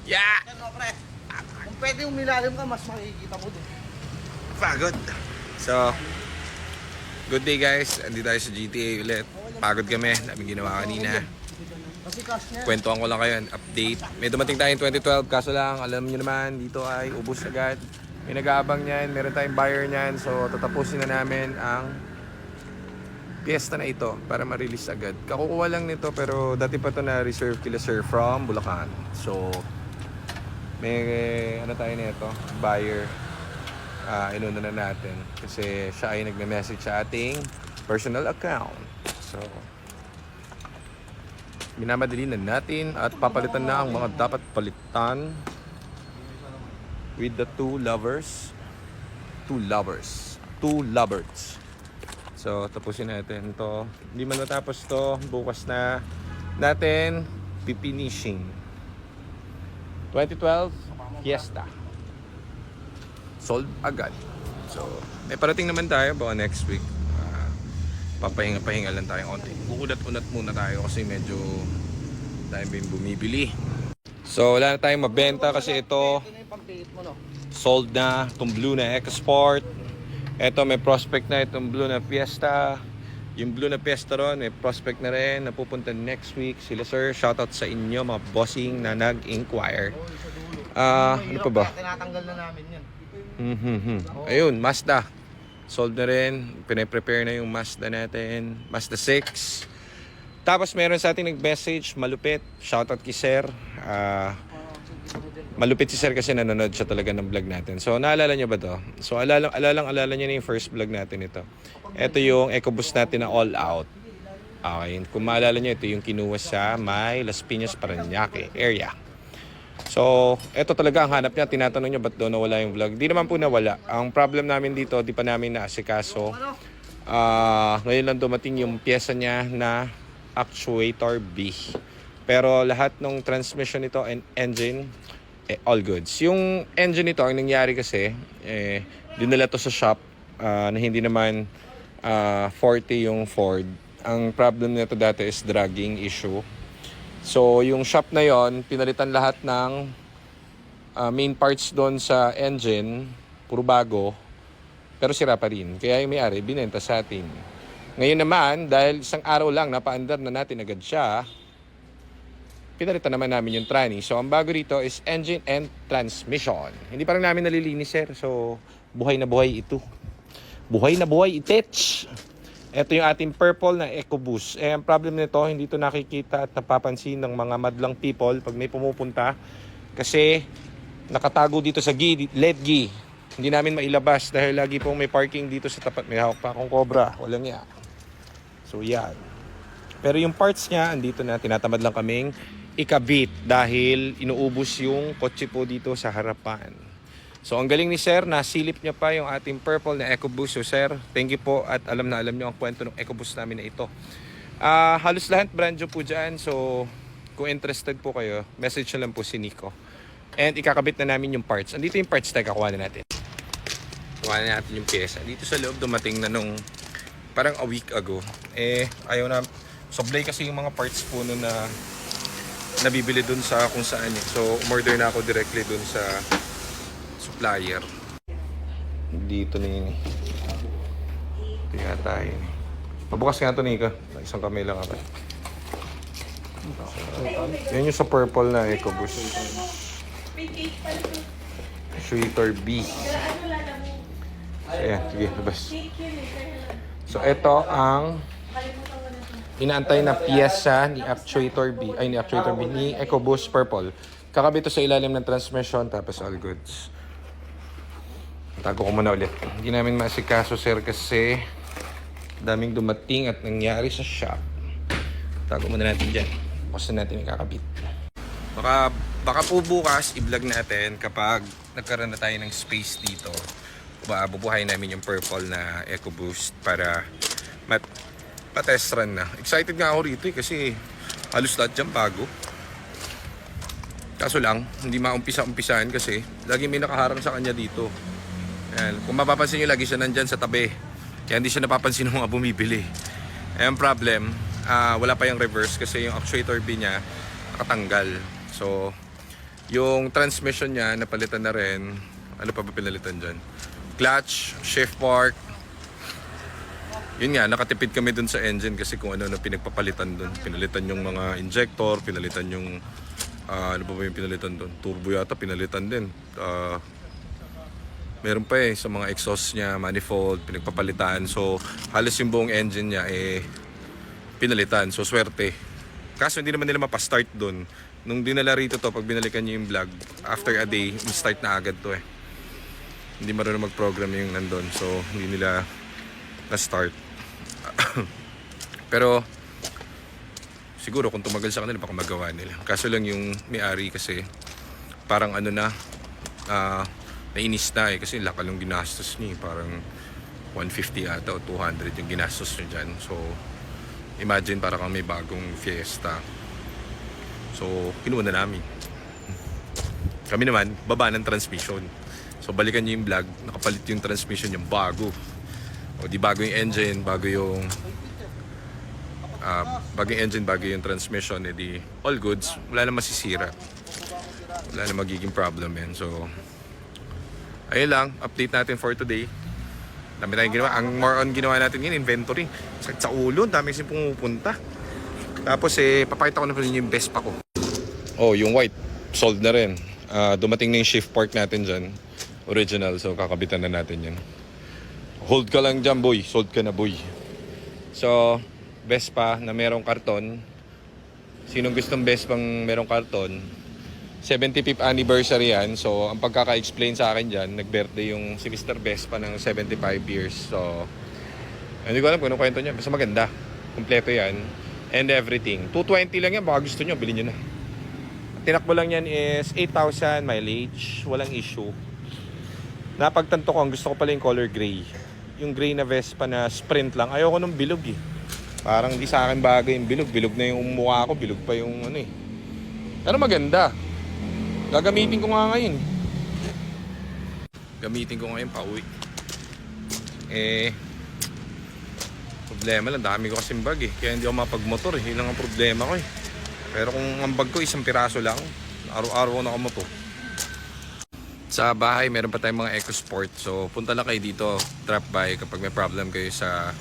Yeah! Ano, pre? Kung pwede umilalim ka, mas makikita mo doon. Pagod. So, good day guys. Andito tayo sa GTA ulit. Pagod kami. Daming ginawa kanina. Kasi cash niya. Kwentuhan ko lang kayo. Update. May dumating tayo in 2012. Kaso lang, alam nyo naman, dito ay ubos agad. May nag-aabang niyan. Meron tayong buyer niyan. So, tatapusin na namin ang piyesta na ito para ma-release agad. Kakukuha lang nito pero dati pa ito na reserve kila sir from Bulacan. So, may ano tayo nito, buyer. Inuna na natin kasi siya ay nagme-message sa ating personal account. So, minamadali na natin at papalitan na ang mga dapat palitan with the two lovers. So, tapusin natin to. Hindi man matapos to, bukas na natin pipinishing. 2012 Fiesta. Sold agad. So, may parating naman tayo baka next week. Papahinga-pahinga lang tayo konti. Uunat-unat muna tayo kasi medyo tayo bumibili. So, wala na tayong mabenta kasi ito Ito na yung pag-date mo, no? sold na. Itong blue na EcoSport. Ito may prospect na itong blue na Fiesta. Yung blue na Fiesta ron, may prospect na rin. Napupunta next week. Sila sir, shoutout sa inyo mga bossing na nag-inquire. Ano pa ba? Tinatanggal na namin yun. Ayun, Mazda. Sold na rin. Pinaprepare na yung Mazda natin. Mazda 6. Tapos meron sa ating nag-message, malupit. Shoutout kay sir. Malupit si sir kasi nanonood siya talaga ng vlog natin. So, naalala niyo ba to? So, alala niyo na yung first vlog natin ito. Ito yung EcoBoost natin na all out. Okay, kung maalala niyo, ito yung kinuha sa may Las Piñas, Parañaque area. So, ito talaga ang hanap niya. Tinatanong niya ba't doon nawala yung vlog. Di naman po nawala. Ang problem namin dito, di pa namin naasikaso. Ngayon lang dumating yung pyesa niya na actuator B. Pero lahat ng transmission nito and engine, all goods. Yung engine nito, ang nangyari kasi, dinala to sa shop na hindi naman 40 yung Ford. Ang problem nito dati is dragging issue. So, yung shop na yon pinalitan lahat ng main parts doon sa engine, puro bago, pero sira pa rin. Kaya yung may-ari, binenta sa atin. Ngayon naman, dahil isang araw lang, napaandar na natin agad siya, pinalitan naman namin yung tranny. So, ang bago rito is engine and transmission. Hindi pa rin namin nalilinis, sir. So, buhay na buhay ito. Buhay na buhay itech. Ito yung ating purple na EcoBoost. Ang problem nito, hindi ito nakikita at napapansin ng mga madlang people pag may pumupunta. Kasi, nakatago dito sa LED gi. Hindi namin mailabas dahil lagi pong may parking dito sa tapat. May hawak pa akong cobra. Walang yan. So, yan. Pero yung parts niya, andito na. Tinatamad lang kaming ikabit dahil inuubos yung kotse po dito sa harapan. So ang galing ni sir, nasilip niya pa yung ating purple na EcoBoost. So sir, thank you po at alam na alam niyo ang kwento ng EcoBoost namin na ito. Halos lahat brand new po dyan. So kung interested po kayo, message na lang po si Nico. And ikakabit na namin yung parts. Andito yung parts tayo, kakuha na natin. Kuha na natin yung pyesa. Dito sa loob dumating na nung parang a week ago. Ayaw na, soblay kasi yung mga parts po nun na nabibili dun sa kung saan eh. So, umorder na ako directly dun sa supplier. Dito na yun eh. Ito yata yun. Pabukas nga ito, Nika. Isang kamay lang ako. Yan yung sa purple na EcoBoost. Sweeter B. So, ayan. Sige, labas. So, ito ang inaantay na piyesa ni Actuator B, ni EcoBoost Purple. Kakabit ito sa ilalim ng transmission tapos all goods. Tago ko muna ulit. Hindi namin maasikaso sir kasi daming dumating at nangyari sa shop. Tago muna natin dyan. Bukas na natin ikakabit. Baka po bukas i-vlog natin kapag nagkaroon na tayo ng space dito. Bubuhay namin yung purple na EcoBoost para pa-test run na. Excited nga ako rito kasi halos lahat dyan bago. Kaso lang, hindi maumpisa-umpisaan kasi lagi may nakaharang sa kanya dito. Ayan. Kung mapapansin nyo, lagi siya nandyan sa tabi. Kaya hindi siya napapansin ng mga bumibili. Ang problem, wala pa yung reverse kasi yung actuator B niya nakatanggal. So, Yung transmission niya, napalitan na rin. Ano pa ba pinalitan dyan? Clutch, shift fork. Yun nga, nakatipid kami dun sa engine kasi kung ano na pinagpapalitan dun. Pinalitan yung mga injector, pinalitan yung... ano pa ba yung pinalitan dun? Turbo yata, pinalitan din. Meron pa sa mga exhaust niya, manifold, pinagpapalitan. So, halos yung buong engine niya pinalitan. So, swerte. Kaso hindi naman nila mapastart dun. Nung dinala rito to, pag binalikan niyo yung vlog, after a day, start na agad to Hindi marunong mag-program yung nandun. So, hindi nila na-start. Pero, siguro kung tumagal sa kanila, baka magawa nila. Kaso lang yung may-ari kasi, parang nainis na kasi lakal yung ginastos niya. Parang 150 ata o 200 yung ginastos niya dyan. So, imagine para kang may bagong Fiesta. So, kinuha na namin. Kami naman, baba ng transmission. So, balikan niyo yung vlog, nakapalit yung transmission yung bago. O di bago yung engine, bago yung bago yung transmission, edi all goods, wala na masisira. Wala na magiging problem yan. So, ayun lang, update natin for today. Dami tayong ginawa. Ang more on ginawa natin ngayon, inventory. Sakit sa ulo, dami kasi pumupunta. Tapos papakita ko na pala yung Vespa ko. Oh, yung white, sold na rin. Dumating na yung shift fork natin dyan. Original, so kakabitan na natin yan. Hold ka lang dyan, boy. Sold ka na, boy. So, Vespa na merong karton. Sinong gustong Vespang merong karton? 75th anniversary yan. So, ang pagkaka-explain sa akin dyan, nag-birthday yung si Mr. Vespa ng 75 years. So, hindi ko alam kung anong kwento niya. Basta maganda. Kompleto yan. And everything. 220 lang yan. Baka gusto nyo, bilhin nyo na. Tinakbo lang yan is 8,000 mileage. Walang issue. Napagtanto ko, ang gusto ko pala yung color gray. Yung gray na Vespa na sprint lang. Ayoko nung bilog Parang di sa akin bagay yung bilog. Bilog na yung mukha ko. Bilog pa yung Pero maganda. Gagamitin ko nga ngayon. Gamitin ko ngayon pauwi. Problema lang. Dami ko kasing bag Kaya hindi ako mapagmotor Yun lang ang problema ko Pero kung ang bag ko isang piraso lang, araw-araw na nakamotor. Sa bahay, meron pa tayong mga EcoSport. So, punta lang kayo dito, drop by kapag may problem kayo sa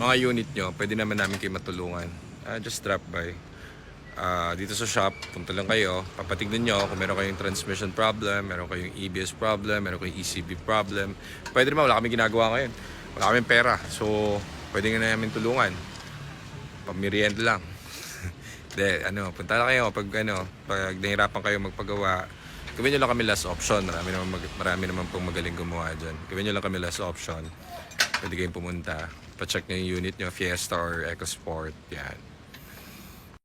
mga unit nyo. Pwede naman namin kayo matulungan. Just drop by. Dito sa shop, punta lang kayo. Papatignan nyo kung meron kayong transmission problem, meron kayong EBS problem, meron kayong ECB problem. Pwede naman, wala kami ginagawa ngayon. Wala kami pera. So, pwede nga namin tulungan. Pamirienda lang. Punta lang kayo pag nahirapan kayo magpagawa. Gawin nyo lang kami last option. Marami naman pong magaling gumawa dyan. Gawin nyo lang kami last option. Pwede kayong pumunta. Pa-check nyo yung unit nyo, Fiesta or EcoSport. Yan.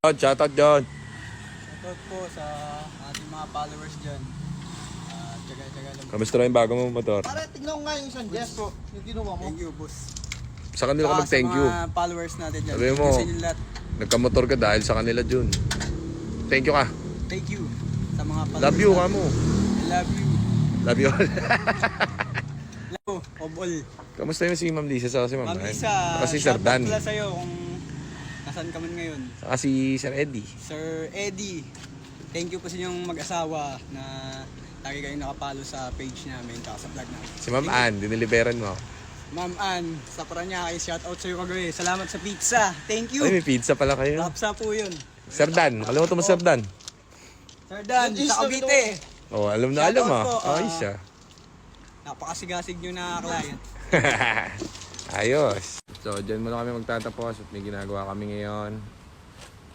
Shoutout John. Shoutout po sa ating mga followers dyan. Tsaga-tsaga lang. Kamusta na yung bago mo motor? Para tignan ko nga yung isang Jess po. Yung ginawa mo. Thank you, boss. Sa kanila ka mag-thank you. Sa mga followers natin dyan. Sabi mo, Thank you sa inyo lahat. Nagkamotor ka dahil sa kanila, Jun. Thank you ka. Thank you sa mga followers. Love you ka natin. mo. I love you. Love you all. Love of all. Kamusta yung si Ma'am Lisa sa si Ma'am Ma'am Ann? Lisa, Saka si Sir Dan. shoutout pala sa'yo kung nasan ka man ngayon. Saka si Sir Eddie. Sir Eddie, thank you po sa inyong mag-asawa na lagi kayong nakapalo sa page namin at sa vlog namin. Si Ma'am Ann, diniliberan mo. Ma'am Ann, sa Paranaque, shoutout sa'yo kagabi. Salamat sa pizza. Thank you. Ay, may pizza pala kayo. Rapsa po yun. Sir Dan, nakalimutan mo Sir Dan. Sir Dan, sa Cavite. Oh, alam na alam Shoutout po, Ay, siya. Napakasigasig nyo na client. Ayos. So, dyan muna kami magtatapos at may ginagawa kami ngayon.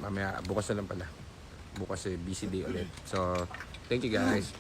Mamaya, bukas na lang pala. Bukas busy day ulit. So, thank you guys.